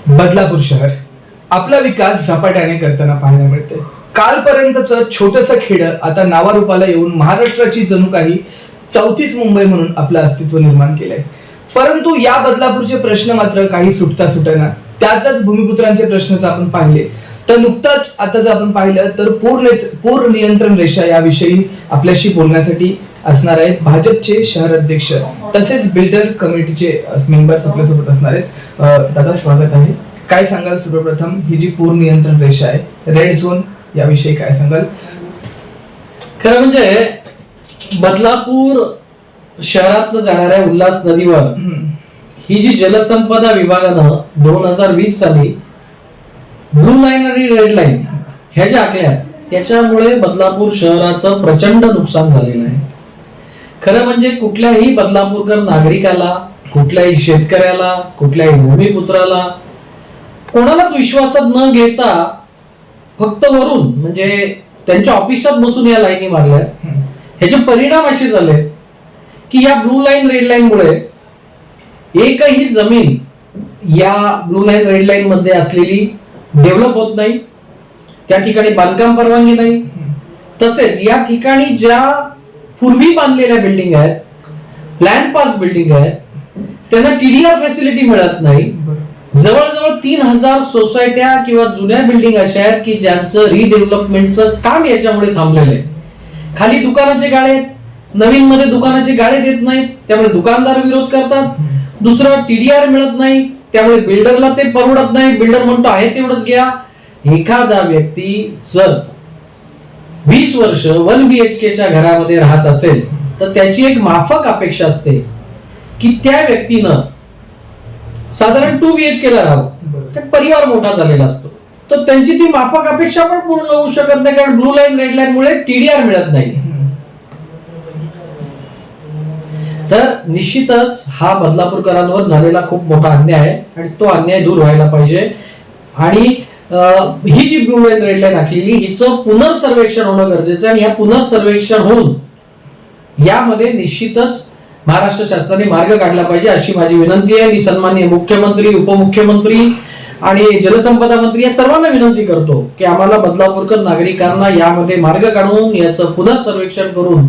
बदलापूर शहर आपला विकास झपाट्याने करताना पाहायला मिळते. कालपर्यंतचं छोटंसं खेडं आता नावारूपाला येऊन महाराष्ट्राची जणू काही चौथीच मुंबई म्हणून आपलं अस्तित्व निर्माण केलंय. परंतु या बदलापूरचे प्रश्न मात्र काही सुटता सुटेना. त्यातच भूमिपुत्रांचे प्रश्न जर आपण पाहिले तर नुकताच आता जर आपण पाहिलं तर पूर नियंत्रण रेषा याविषयी आपल्याशी बोलण्यासाठी असणार आहेत भाजपचे शहर अध्यक्ष तसेच बिल्डर कमिटीचे मेंबर्स आपल्यासोबत असणार आहेत. दादा स्वागत आहे. काय सांगाल सर्वप्रथम ही जी पूर नियंत्रण रेषा आहे रेड झोन याविषयी काय सांगाल? खरं म्हणजे बदलापूर शहरातनं जाणाऱ्या उल्हास नदीवर ही जी जलसंपदा विभागानं 2020 साली ब्लू लाईन आणि रेड लाईन ह्या ज्या आखल्या त्याच्यामुळे बदलापूर शहराचं प्रचंड नुकसान झालेलं आहे. खरं म्हणजे कुठल्याही बदलापूरकर नागरिकाला, कुठल्याही शेतकऱ्याला, कुठल्याही भूमिपुत्राला कोणालाच विश्वासात न घेता फक्त वरून म्हणजे त्यांच्या ऑफिसात बसून या लाईनी मारल्या. ह्याचे परिणाम असे झाले की या ब्लू लाईन रेड लाईन मुळे एकही जमीन या ब्लू लाईन रेड लाईन मध्ये असलेली डेव्हलप होत नाही. त्या ठिकाणी बांधकाम परवानगी नाही. तसेच या ठिकाणी ज्या पूर्वी बांधलेल्या बिल्डिंग आहेत, प्लॅन पास बिल्डिंग आहेत, त्यांना टीडीआर फॅसिलिटी मिळत नाही. जवळजवळ 3000 सोसायट्या किंवा जुन्या बिल्डिंग अशा आहेत की ज्यांचं रिडेव्हलपमेंटचं काम याच्यामुळे थांबलेलं आहे. खाली दुकानाचे गाळे आहेत, नवीन मध्ये दुकानाचे गाळे देत नाहीत, त्यामुळे दुकानदार विरोध करतात. दुसरं टीडीआर मिळत नाही, त्यामुळे बिल्डरला ते परवडत नाही. बिल्डर म्हणतो आहे तेवढंच घ्या. एखादा व्यक्ती जर 20 वर्ष 1 BHK च्या घरामध्ये राहत असेल तर त्याची एक माफक अपेक्षा असते की त्या व्यक्तीनं साधारण 2 BHK ला राहावं. परिवार मोठा झालेला असतो तर त्यांची ती माफक अपेक्षा पण पूर्ण होऊ शकत नाही कारण ब्लू लाईन रेड लाईन मुळे टीडीआर मिळत नाही. तर निश्चितच हा बदलापूरकरांवर झालेला खूप मोठा अन्याय आहे आणि तो अन्याय दूर व्हायला पाहिजे. आणि ही जी ब्लू लाईन रेड लाईन आखलेली हिचं पुनर्सर्वेक्षण होणं गरजेचं आहे. आणि या पुनर्सर्वेक्षण होऊन यामध्ये निश्चितच महाराष्ट्र शासनाने मार्ग काढला पाहिजे अशी माझी विनंती आहे. मी सन्माननीय मुख्यमंत्री, उपमुख्यमंत्री आणि जलसंपदा मंत्री या सर्वांना विनंती करतो की आम्हाला बदलापूरकर नागरिकांना यामध्ये मार्ग काढून याचं पुनर्सर्वेक्षण करून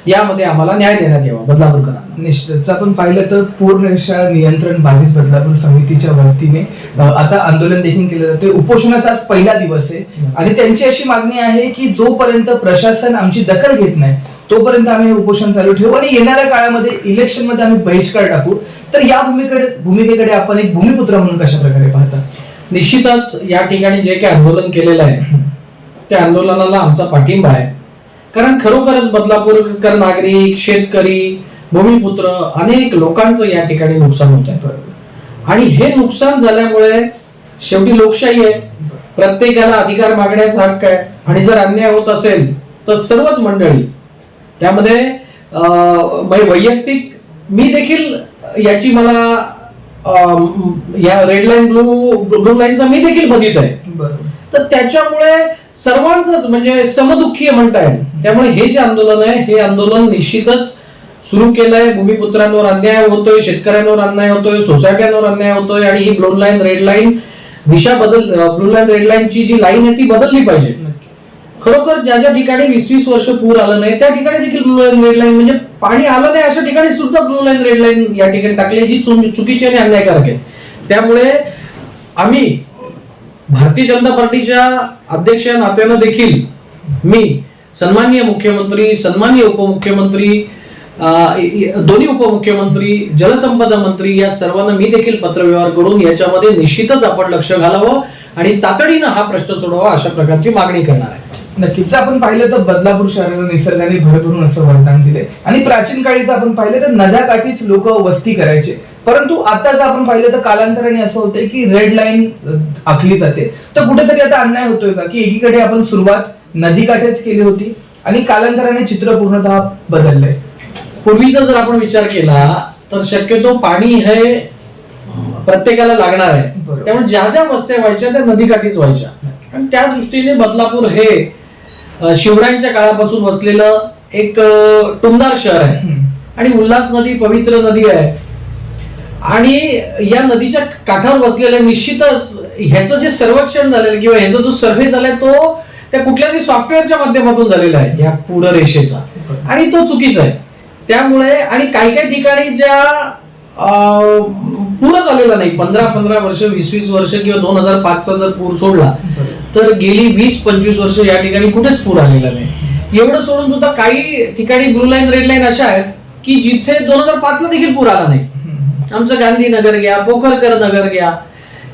यामध्ये आम्हाला न्याय देण्यात यावा बदलापूरकरांना. निश्चितच आपण पाहिलं तर पूर रेषा नियंत्रण बाधित बदलापूर समितीच्या वतीने आता आंदोलन देखील केलं जाते. उपोषणाचा आज पहिला दिवस आहे आणि त्यांची अशी मागणी आहे की जोपर्यंत प्रशासन आमची दखल घेत नाही तोपर्यंत आम्ही हे उपोषण चालू ठेवू आणि येणाऱ्या काळामध्ये इलेक्शन मध्ये आम्ही बहिष्कार टाकू. तर या भूमिकेकडे आपण एक भूमिपुत्र म्हणून कशा प्रकारे पाहता? निश्चितच या ठिकाणी जे काही आंदोलन केलेलं आहे त्या आंदोलनाला आमचा पाठिंबा आहे. कारण खरोखरच बदलापूरकर नागरिक, शेतकरी, भूमिपुत्र अनेक लोकांचं या ठिकाणी नुकसान होत आहे. आणि हे नुकसान झाल्यामुळे शेवटी लोकशाही आहे, प्रत्येकाला अधिकार मागण्याचा हक्क आहे. आणि जर अन्याय होत असेल तर सर्वच मंडळी त्यामध्ये वैयक्तिक मी देखील याची मला या रेड लाईन ब्लू लाईनचा मी देखील बाधित आहे. तर त्याच्यामुळे सर्वांचंच म्हणजे समदुःखी म्हणता येईल. त्यामुळे हे जे आंदोलन आहे हे आंदोलन निश्चितच सुरू केलंय. भूमिपुत्रांवर अन्याय होतोय, शेतकऱ्यांवर अन्याय होतोय, सोसायट्यांवर अन्याय होतोय आणि ही ब्लू लाईन रेड लाईन दिशा ब्लू लाईन रेड लाईनची जी लाईन आहे ती बदलली पाहिजे. खरोखर ज्या ज्या ठिकाणी 20-20 वर्ष पूर आलं नाही त्या ठिकाणी देखील ब्लू लाईन रेड लाईन म्हणजे पाणी आलं नाही अशा ठिकाणी सुद्धा ब्लू लाईन रेड लाईन या ठिकाणी टाकली जी चुकीची आणि अन्यायकारक आहे. त्यामुळे आम्ही भारतीय जनता पार्टीच्या अध्यक्ष नात्यानं देखील मी सन्माननीय मुख्यमंत्री, सन्माननीय उपमुख्यमंत्री, दोन्ही उपमुख्यमंत्री, जलसंपदा मंत्री या सर्वांना मी देखील पत्रव्यवहार करून याच्यामध्ये निश्चितच आपण लक्ष घालावं आणि तातडीनं हा प्रश्न सोडवा अशा प्रकारची मागणी करणार आहे. नक्कीच आपण पाहिलं तर बदलापूर शहराला निसर्गाने भरभरून असं वरदान दिले आणि प्राचीन काळी जर आपण पाहिलं तर नद्याकाठीच लोक वस्ती करायचे. परंतु आता जर आपण पाहिलं तर कालांतराने असं होतंय की रेड लाईन आखली जाते. तर कुठेतरी आता अन्याय होतोय का की एकीकडे आपण सुरुवात नदीकाठेच केली होती आणि कालांतराने चित्र पूर्णतः बदललंय. पूर्वीचा जर आपण विचार केला तर शक्यतो पाणी हे प्रत्येकाला लागणार आहे. त्यामुळे ज्या ज्या वस्त्या व्हायच्या त्या नदीकाठीच व्हायच्या. आणि त्या दृष्टीने बदलापूर हे शिवरायांच्या काळापासून वसलेलं एक टुमदार शहर आहे आणि उल्हास नदी पवित्र नदी आहे. आणि या नदीच्या काठावर बसलेल्या निश्चितच ह्याचं जे सर्वेक्षण झालेलं किंवा ह्याचा जो सर्व्हे झालाय तो त्या कुठल्या तरी सॉफ्टवेअरच्या माध्यमातून झालेला आहे या पूर्ण रेषेचा, आणि तो चुकीचा आहे. त्यामुळे आणि काही काही ठिकाणी ज्या पूरच आलेला नाही, 15-15 वर्ष 20-20 वर्ष किंवा 2005चा जर पूर सोडला तर गेली 20-25 वर्ष या ठिकाणी कुठेच पूर आलेला नाही. एवढं सोडून सुद्धा काही ठिकाणी ब्लू लाईन रेड लाईन अशा आहेत की जिथे 2005ला देखील पूर आला नाही. आमचं गांधीनगर घ्या, पोखरकर नगर घ्या,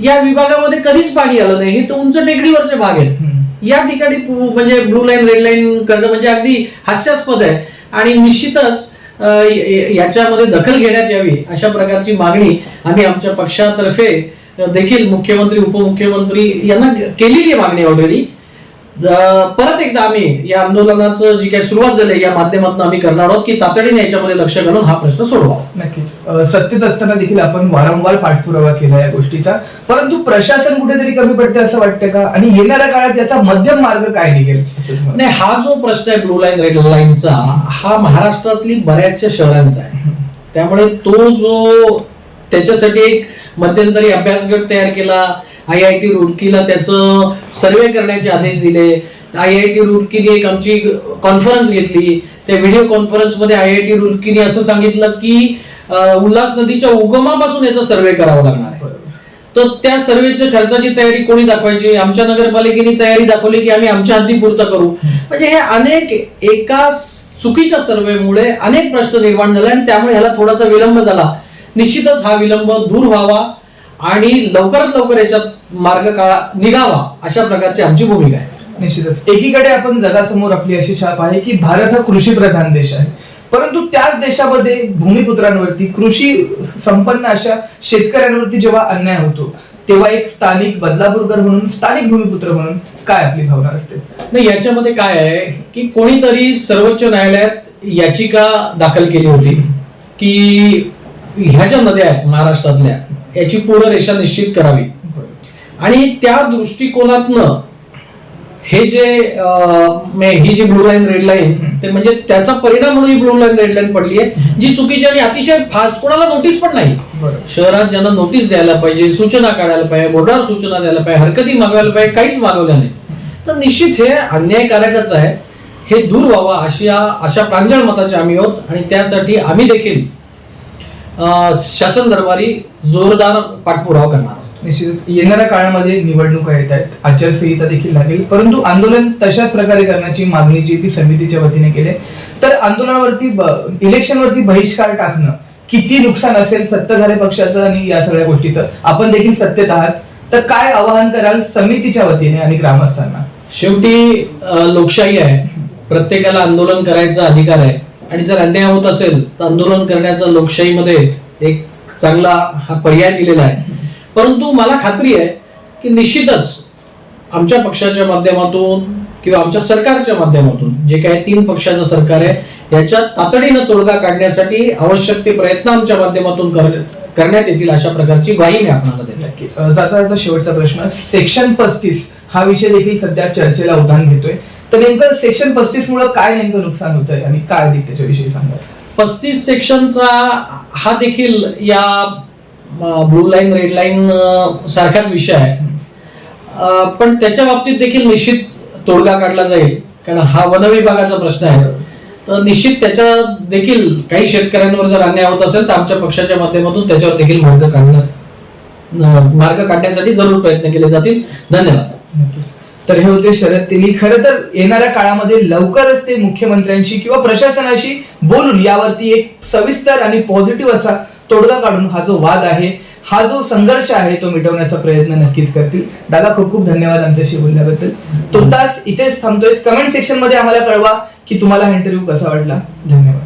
या विभागामध्ये कधीच पाणी आलं नाही. हे तर उंच टेकडीवरचे भाग आहेत. या ठिकाणी म्हणजे ब्लू लाईन रेड लाईन करणं म्हणजे अगदी हास्यास्पद आहे. आणि निश्चितच याच्यामध्ये दखल घेण्यात यावी अशा प्रकारची मागणी आम्ही आमच्या पक्षातर्फे देखील मुख्यमंत्री उपमुख्यमंत्री यांना केलेली आहे मागणी ऑलरेडी. परत एकदा आम्ही या आंदोलनाचं जी काही सुरुवात झाली या माध्यमातून आम्ही करणार आहोत की तातडीने याच्यामध्ये लक्ष घालून हा प्रश्न सोडवा. नक्कीच सत्तेत असताना देखील आपण वारंवार पाठपुरावा केला या गोष्टीचा, परंतु प्रशासन कुठेतरी कमी पडते असं वाटतं का, आणि येणाऱ्या काळात याचा मध्यम मार्ग काय निघेल? नाही, हा जो प्रश्न आहे ब्लू लाईन रेड लाईनचा हा महाराष्ट्रातली बऱ्याचशा शहरांचा आहे. त्यामुळे तो जो त्याच्यासाठी एक मध्यंतरी अभ्यासगट तयार केला, IIT रुड़कीला त्याचं सर्वे करण्याचे आदेश दिले. IIT रुड़कीने एक आमची कॉन्फरन्स घेतली. त्या व्हिडिओ कॉन्फरन्स मध्ये IIT रुड़कीने असं सांगितलं की उल्हास नदीच्या उगमापासून याचा सर्वे करावा लागणार आहे. तर त्या सर्वेच्या खर्चाची तयारी कोणी दाखवायची? आमच्या नगरपालिकेने तयारी दाखवली की आम्ही आमच्या हद्दीपुरतं करू. म्हणजे हे अनेक एका चुकीच्या सर्वेमुळे अनेक प्रश्न निर्माण झाले आणि त्यामुळे ह्याला थोडासा विलंब झाला. निश्चितच हा विलंब दूर व्हावा आणि लवकरात लवकर याच्यात मार्ग निघावा अशा प्रकारची आमची भूमिका आहे. निश्चितच एकीकडे आपण जगासमोर आपली अशी छाप आहे की भारत हा कृषी प्रधान देश आहे, परंतु त्याच देशामध्ये भूमिपुत्रांवरती कृषी संपन्न अशा शेतकऱ्यांवरती जेव्हा अन्याय होतो तेव्हा एक स्थानिक बदलापूरकर म्हणून, स्थानिक भूमिपुत्र म्हणून काय आपली भावना असते? नाही, याच्यामध्ये काय आहे की कोणीतरी सर्वोच्च न्यायालयात याचिका दाखल केली होती की ह्या ज्या नद्या आहेत महाराष्ट्रातल्या याची पूर्ण रेषा निश्चित करावी, आणि त्या दृष्टिकोनातनं हे जे ही जी ब्लू लाईन रेड लाईन ते म्हणजे त्याचा परिणाम म्हणून ही ब्लू लाईन रेड लाईन पडली आहे जी चुकीची आणि अतिशय फास्ट, कोणाला नोटीस पण नाही. शहरात ज्यांना नोटीस द्यायला पाहिजे, सूचना काढायला पाहिजे, बोर्डावर सूचना द्यायला पाहिजे, हरकती मागवायला पाहिजे, काहीच मागवल्या नाही. तर निश्चित हे अन्यायकारकच आहे. हे दूर व्हावा अशा प्रांजळ मताचे आम्ही आहोत आणि त्यासाठी आम्ही देखील शासन दरबारी जोरदार पाठपुरावा करणार. निश्चितच येणाऱ्या काळामध्ये निवडणुका येत आहेत, आचारसंहिता देखील लागेल, परंतु आंदोलन तशाच प्रकारे करण्याची मागणी जी ती समितीच्या वतीने केली. तर आंदोलनावरती इलेक्शनवरती बहिष्कार टाकणं किती नुकसान असेल सत्ताधारी पक्षाचं आणि या सगळ्या गोष्टीचं? आपण देखील सत्तेत आहात, तर काय आवाहन कराल समितीच्या वतीने आणि ग्रामस्थांना? शेवटी लोकशाही आहे, प्रत्येकाला आंदोलन करायचा अधिकार आहे आणि जर अन्याय होत असेल तर आंदोलन करण्याचा लोकशाहीमध्ये एक चांगला हा पर्याय दिलेला आहे. परंतु मला खात्री आहे की निश्चितच आमच्या पक्षाच्या माध्यमातून किंवा आमच्या सरकारच्या माध्यमातून जे काही 3 पक्षाचं सरकार आहे याच्यात तातडीनं तोडगा काढण्यासाठी आवश्यक ते प्रयत्न आमच्या माध्यमातून करण्यात येतील अशा प्रकारची ग्वाही मी आपल्याला देतो. नक्कीच. जाता शेवटचा प्रश्न, सेक्शन 35 हा विषय देखील सध्या चर्चेला उधाण घेतोय, तर नेमकं सेक्शन 35 मुळे काय नेमकं नुकसान होत आहे आणि काय अधिक त्याच्याविषयी सांगा? 35 सेक्शनचा हा देखील या ब्लू लाईन रेड लाईन सारखाच विषय आहे, पण त्याच्या बाबतीत देखील निश्चित तोडगा काढला जाईल कारण हा वन विभागाचा प्रश्न आहे. तर निश्चित त्याच्या देखील काही शेतकऱ्यांवर जर अन्याय होत असेल तर आमच्या पक्षाच्या माध्यमातून त्याच्यावर देखील मार्ग काढण्यासाठी जरूर प्रयत्न केले जातील. धन्यवाद. तर हे होते शरद तेली. खरं तर येणाऱ्या काळामध्ये लवकरच ते मुख्यमंत्र्यांशी किंवा प्रशासनाशी बोलून यावरती एक सविस्तर आणि पॉझिटिव्ह असा तोडगा काढून हा जो वाद आहे, हा जो संघर्ष आहे तो मिटवण्याचा प्रयत्न नक्कीच करतील. दादा खूप खूप धन्यवाद आमच्याशी बोलल्याबद्दल. तुर्तास इथेच थांबतोय. कमेंट सेक्शन मध्ये आम्हाला कळवा की तुम्हाला हा इंटरव्ह्यू कसा वाटला. धन्यवाद.